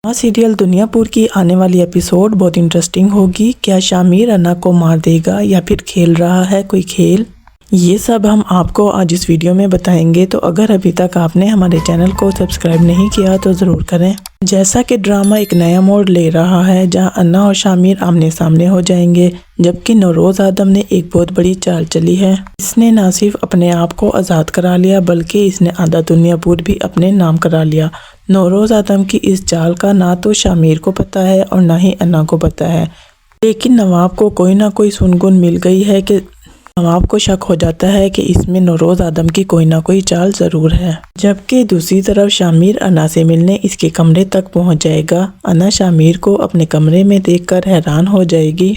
Serial دنیا پور کی آنے والی ایپیسوڈ بہت انٹرسٹنگ ہوگی۔ کیا شامیر انا کو مار دے گا یا پھر کھیل رہا ہے کوئی کھیل؟ یہ سب ہم آپ کو آج اس ویڈیو میں بتائیں گے، تو اگر ابھی تک آپ نے ہمارے چینل کو سبسکرائب نہیں کیا تو ضرور کریں۔ جیسا کہ ڈرامہ ایک نیا موڑ لے رہا ہے جہاں انا اور شامیر آمنے سامنے ہو جائیں گے، جبکہ نوروز آدم نے ایک بہت بڑی چال چلی ہے۔ اس نے نہ صرف اپنے آپ کو آزاد کرا لیا بلکہ اس نے آدھا دنیا پور بھی اپنے نام کرا لیا۔ نوروز آدم کی اس چال کا نہ تو شامیر کو پتہ ہے اور نہ ہی انا کو پتہ ہے، لیکن نواب کو کوئی نہ کوئی سنگن مل گئی ہے کہ نواب کو شک ہو جاتا ہے کہ اس میں نوروز آدم کی کوئی نہ کوئی چال ضرور ہے۔ جبکہ دوسری طرف شامیر انا سے ملنے اس کے کمرے تک پہنچ جائے گا۔ انا شامیر کو اپنے کمرے میں دیکھ کر حیران ہو جائے گی۔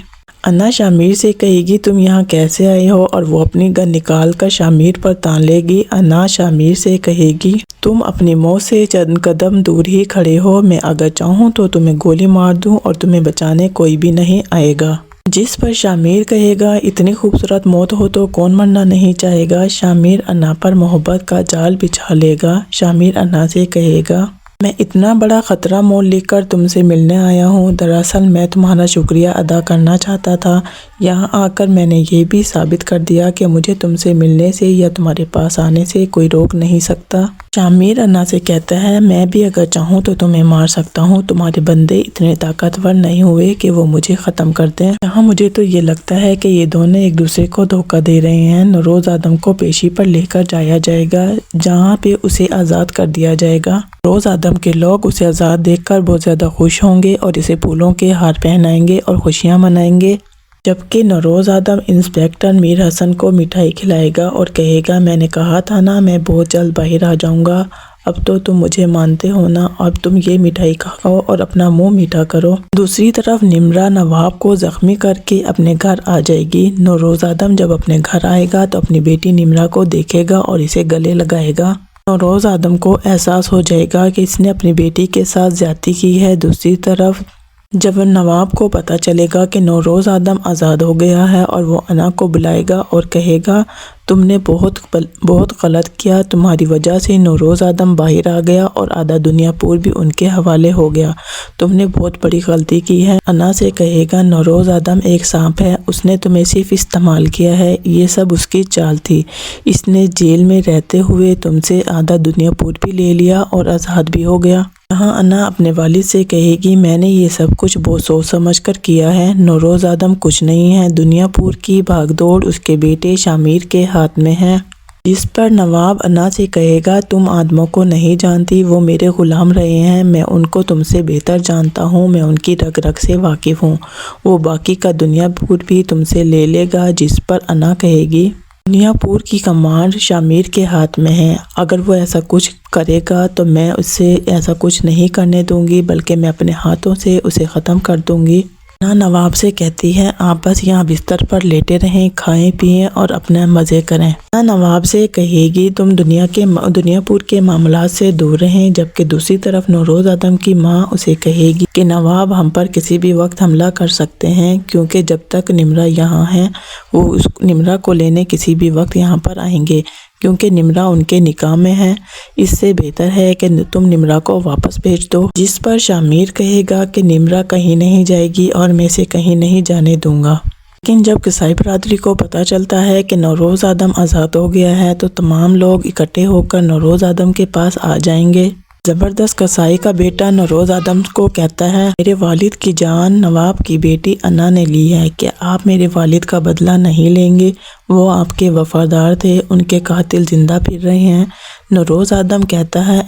انا شامیر سے کہے گی تم یہاں کیسے آئے ہو، اور وہ اپنی گن نکال کر شامیر پر تان لے گی۔ انا شامیر سے کہے گی تم اپنی موت سے چند قدم دور ہی کھڑے ہو، میں اگر چاہوں تو تمہیں گولی مار دوں اور تمہیں بچانے کوئی بھی نہیں آئے گا۔ جس پر شامیر کہے گا اتنی خوبصورت موت ہو تو کون مرنا نہیں چاہے گا۔ شامیر انا پر محبت کا جال بچھا لے گا۔ شامیر انا سے کہے گا میں اتنا بڑا خطرہ مول لے کر تم سے ملنے آیا ہوں، دراصل میں تمہارا شکریہ ادا کرنا چاہتا تھا۔ یہاں آ کر میں نے یہ بھی ثابت کر دیا کہ مجھے تم سے ملنے سے یا تمہارے پاس آنے سے کوئی روک نہیں سکتا۔ شامیر انا سے کہتا ہے میں بھی اگر چاہوں تو تمہیں مار سکتا ہوں، تمہارے بندے اتنے طاقتور نہیں ہوئے کہ وہ مجھے ختم کر دیں۔ یہاں مجھے تو یہ لگتا ہے کہ یہ دونوں ایک دوسرے کو دھوکہ دے رہے ہیں۔ نوروز آدم کو پیشی پر لے کر جایا جائے گا جہاں پہ اسے آزاد کر دیا جائے گا۔ نوروز آدم کے لوگ اسے آزاد دیکھ کر بہت زیادہ خوش ہوں گے اور اسے پھولوں کے ہار پہنائیں گے اور خوشیاں منائیں گے، جبکہ نوروز آدم انسپکٹر میر حسن کو مٹھائی کھلائے گا اور کہے گا میں نے کہا تھا نا میں بہت جلد باہر آ جاؤں گا، اب تو تم مجھے مانتے ہو نا، اب تم یہ مٹھائی کھاؤ اور اپنا منہ میٹھا کرو۔ دوسری طرف نمرا نواب کو زخمی کر کے اپنے گھر آ جائے گی۔ نوروز آدم جب اپنے گھر آئے گا تو اپنی بیٹی نمرا کو دیکھے گا اور اسے گلے لگائے گا۔ نوروز آدم کو احساس ہو جائے گا کہ اس نے اپنی بیٹی کے ساتھ زیادتی کی ہے۔ دوسری طرف جب نواب کو پتہ چلے گا کہ نوروز آدم آزاد ہو گیا ہے اور وہ انا کو بلائے گا اور کہے گا تم نے بہت غلط کیا، تمہاری وجہ سے نوروز آدم باہر آ گیا اور آدھا دنیا پور بھی ان کے حوالے ہو گیا، تم نے بہت بڑی غلطی کی ہے۔ انا سے کہے گا نوروز آدم ایک سانپ ہے، اس نے تمہیں صرف استعمال کیا ہے، یہ سب اس کی چال تھی، اس نے جیل میں رہتے ہوئے تم سے آدھا دنیا پور بھی لے لیا اور آزاد بھی ہو گیا۔ یہاں انا اپنے والد سے کہے گی میں نے یہ سب کچھ بہت سوچ سمجھ کر کیا ہے، نوروز آدم کچھ نہیں ہے، دنیا پور کی بھاگ دوڑ اس کے بیٹے شامیر کے ہاتھ میں ہے۔ جس پر نواب انا سے کہے گا تم آدموں کو نہیں جانتی، وہ میرے غلام رہے ہیں، میں ان کو تم سے بہتر جانتا ہوں، میں ان کی رگ رگ سے واقف ہوں، وہ باقی کا دنیا پور بھی تم سے لے لے گا۔ جس پر انا کہے گی دنیا پور کی کمانڈ شامیر کے ہاتھ میں ہے، اگر وہ ایسا کچھ کرے گا تو میں اس سے ایسا کچھ نہیں کرنے دوں گی بلکہ میں اپنے ہاتھوں سے اسے ختم کر دوں گی۔ انا نواب سے کہتی ہے آپ بس یہاں بستر پر لیٹے رہیں، کھائیں پیئیں اور اپنے مزے کریں۔ انا نواب سے کہے گی تم دنیا پور کے معاملات سے دور رہیں، جبکہ دوسری طرف نوروز آدم کی ماں اسے کہے گی کہ نواب ہم پر کسی بھی وقت حملہ کر سکتے ہیں، کیونکہ جب تک نمرا یہاں ہے وہ نمرا کو لینے کسی بھی وقت یہاں پر آئیں گے، کیونکہ نمرا ان کے نکاح میں ہے، اس سے بہتر ہے کہ تم نمرا کو واپس بھیج دو۔ جس پر شامیر کہے گا کہ نمرا کہیں نہیں جائے گی اور میں اسے کہیں نہیں جانے دوں گا۔ لیکن جب قصائی برادری کو پتہ چلتا ہے کہ نوروز آدم آزاد ہو گیا ہے تو تمام لوگ اکٹھے ہو کر نوروز آدم کے پاس آ جائیں گے۔ زبردست قصائی کا بیٹا نوروز آدم کو کہتا ہے میرے والد کی جان نواب کی بیٹی انا نے لی ہے، کیا آپ میرے والد کا بدلہ نہیں لیں گے؟ وہ آپ کے وفادار تھے، ان کے قاتل زندہ پھر رہے ہیں۔ نوروز آدم کہتا ہے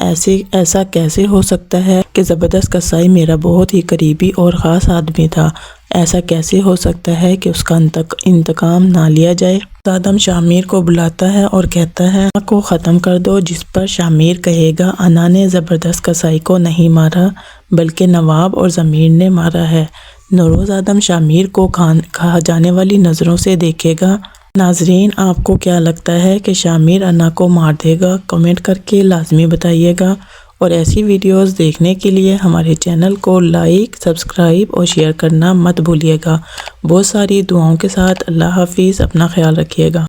ایسا کیسے ہو سکتا ہے کہ زبردست قصائی میرا بہت ہی قریبی اور خاص آدمی تھا، ایسا کیسے ہو سکتا ہے کہ اس کا انتقام نہ لیا جائے؟ آدم شامیر کو بلاتا ہے اور کہتا ہے انا کو ختم کر دو۔ جس پر شامیر کہے گا انا نے زبردست قصائی کو نہیں مارا بلکہ نواب اور ضمیر نے مارا ہے۔ نوروز آدم شامیر کو کھا جانے والی نظروں سے دیکھے گا۔ ناظرین آپ کو کیا لگتا ہے کہ شامیر انا کو مار دے گا؟ کمنٹ کر کے لازمی بتائیے گا، اور ایسی ویڈیوز دیکھنے کے لیے ہمارے چینل کو لائک، سبسکرائب اور شیئر کرنا مت بھولیے گا۔ بہت ساری دعاؤں کے ساتھ اللہ حافظ، اپنا خیال رکھیے گا۔